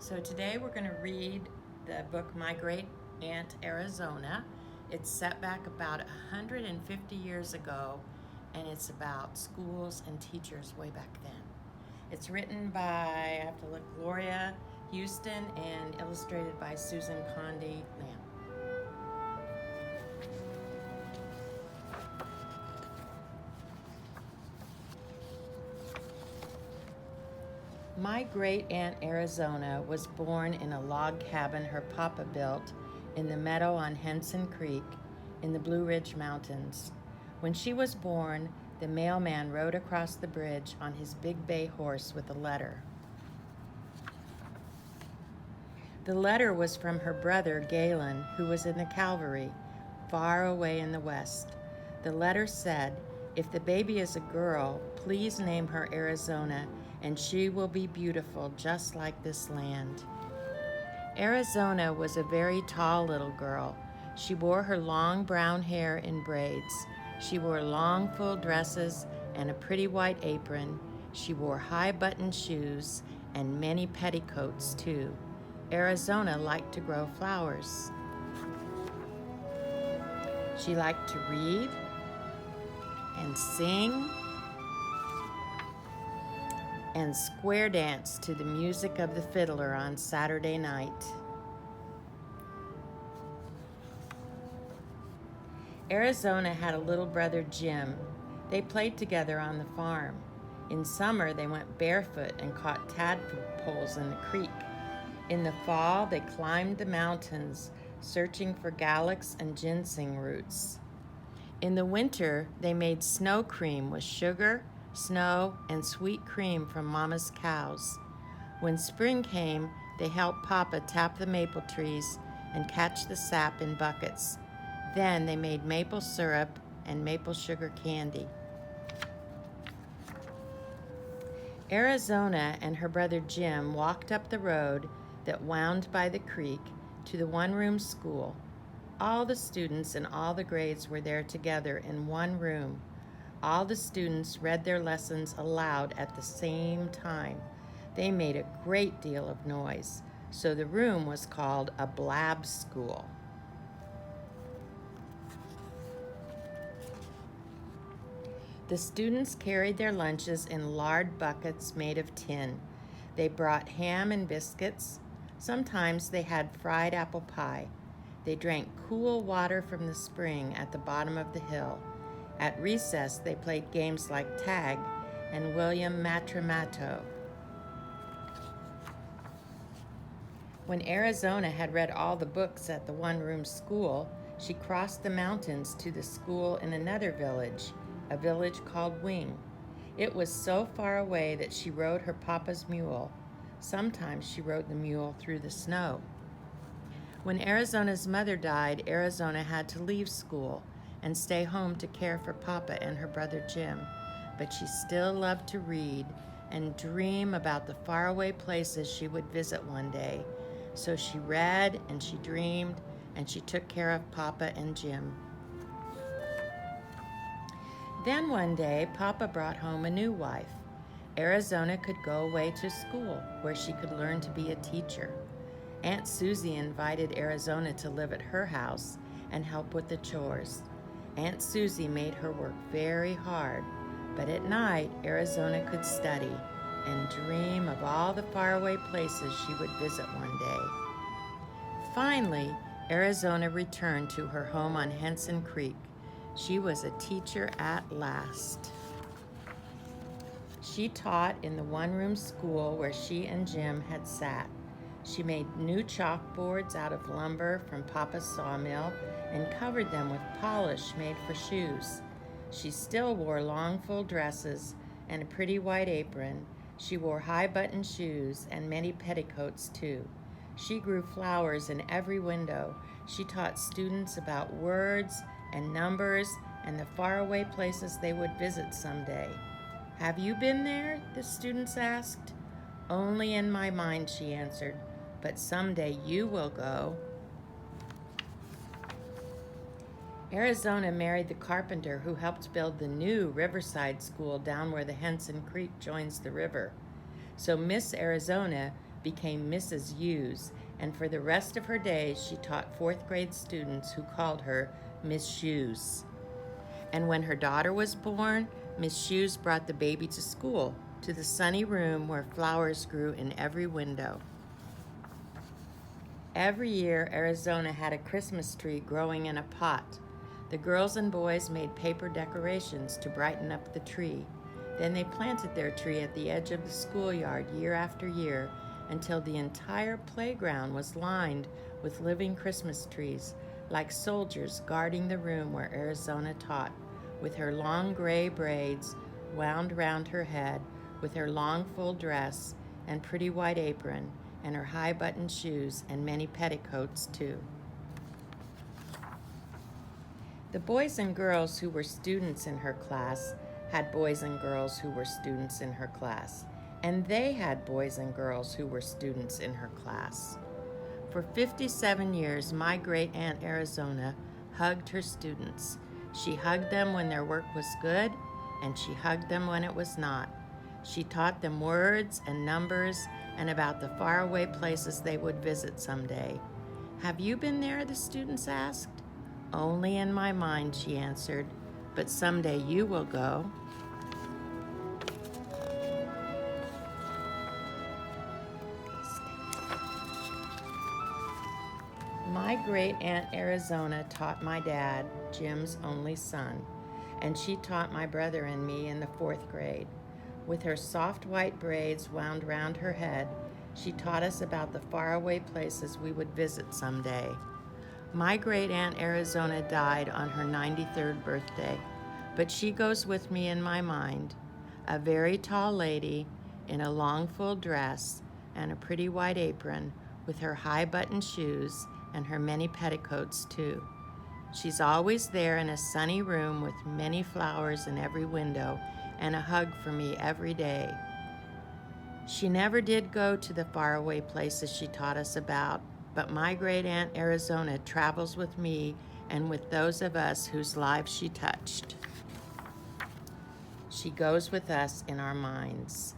So today we're going to read the book My Great Aunt Arizona. It's set back about 150 years ago, and it's about schools and teachers way back then. It's written by, I have to look, Gloria Houston and illustrated by Susan Condi Lamb. My great aunt Arizona was born in a log cabin her papa built in the meadow on Henson Creek in the Blue Ridge Mountains. When she was born, the mailman rode across the bridge on his big bay horse with a letter. The letter was from her brother Galen, who was in the cavalry, far away in the west. The letter said, "If the baby is a girl, please name her Arizona, and she will be beautiful just like this land." Arizona was a very tall little girl. She wore her long brown hair in braids. She wore long full dresses and a pretty white apron. She wore high button shoes and many petticoats too. Arizona liked to grow flowers. She liked to read and sing and square dance to the music of the fiddler on Saturday night. Arizona had a little brother, Jim. They played together on the farm. In summer, they went barefoot and caught tadpoles in the creek. In the fall, they climbed the mountains, searching for galax and ginseng roots. In the winter, they made snow cream with sugar, snow, and sweet cream from Mama's cows. When spring came, they helped Papa tap the maple trees and catch the sap in buckets. Then they made maple syrup and maple sugar candy. Arizona and her brother Jim walked up the road that wound by the creek to the one-room school. All the students in all the grades were there together in one room. All the students read their lessons aloud at the same time. They made a great deal of noise, so the room was called a blab school. The students carried their lunches in lard buckets made of tin. They brought ham and biscuits. Sometimes they had fried apple pie. They drank cool water from the spring at the bottom of the hill. At recess, they played games like tag and William Matrimato. When Arizona had read all the books at the one-room school, she crossed the mountains to the school in another village, a village called Wing. It was so far away that she rode her papa's mule. Sometimes she rode the mule through the snow. When Arizona's mother died, Arizona had to leave school and stay home to care for Papa and her brother Jim. But she still loved to read and dream about the faraway places she would visit one day. So she read and she dreamed and she took care of Papa and Jim. Then one day, Papa brought home a new wife. Arizona could go away to school where she could learn to be a teacher. Aunt Susie invited Arizona to live at her house and help with the chores. Aunt Susie made her work very hard, but at night, Arizona could study and dream of all the faraway places she would visit one day. Finally, Arizona returned to her home on Henson Creek. She was a teacher at last. She taught in the one-room school where she and Jim had sat. She made new chalkboards out of lumber from Papa's sawmill and covered them with polish made for shoes. She still wore long full dresses and a pretty white apron. She wore high button shoes and many petticoats too. She grew flowers in every window. She taught students about words and numbers and the faraway places they would visit someday. "Have you been there?" the students asked. "Only in my mind," she answered, "but someday you will go." Arizona married the carpenter who helped build the new Riverside School down where the Henson Creek joins the river. So Miss Arizona became Mrs. Hughes, and for the rest of her days she taught fourth grade students who called her Miss Shoes. And when her daughter was born, Miss Shoes brought the baby to school, to the sunny room where flowers grew in every window. Every year, Arizona had a Christmas tree growing in a pot. The girls and boys made paper decorations to brighten up the tree. Then they planted their tree at the edge of the schoolyard year after year until the entire playground was lined with living Christmas trees, like soldiers guarding the room where Arizona taught, with her long gray braids wound round her head, with her long full dress and pretty white apron, and her high-buttoned shoes and many petticoats, too. The boys and girls who were students in her class had boys and girls who were students in her class, and they had boys and girls who were students in her class. For 57 years, my great-aunt Arizona hugged her students. She hugged them when their work was good, and she hugged them when it was not. She taught them words and numbers and about the faraway places they would visit someday. "Have you been there?" the students asked. "Only in my mind," she answered, "but someday you will go." My great-aunt Arizona taught my dad, Jim's only son, and she taught my brother and me in the fourth grade. With her soft white braids wound round her head, she taught us about the faraway places we would visit someday. My great-aunt Arizona died on her 93rd birthday, but she goes with me in my mind, a very tall lady in a long full dress and a pretty white apron, with her high-buttoned shoes and her many petticoats, too. She's always there in a sunny room with many flowers in every window and a hug for me every day. She never did go to the faraway places she taught us about, but my great-aunt Arizona travels with me and with those of us whose lives she touched. She goes with us in our minds.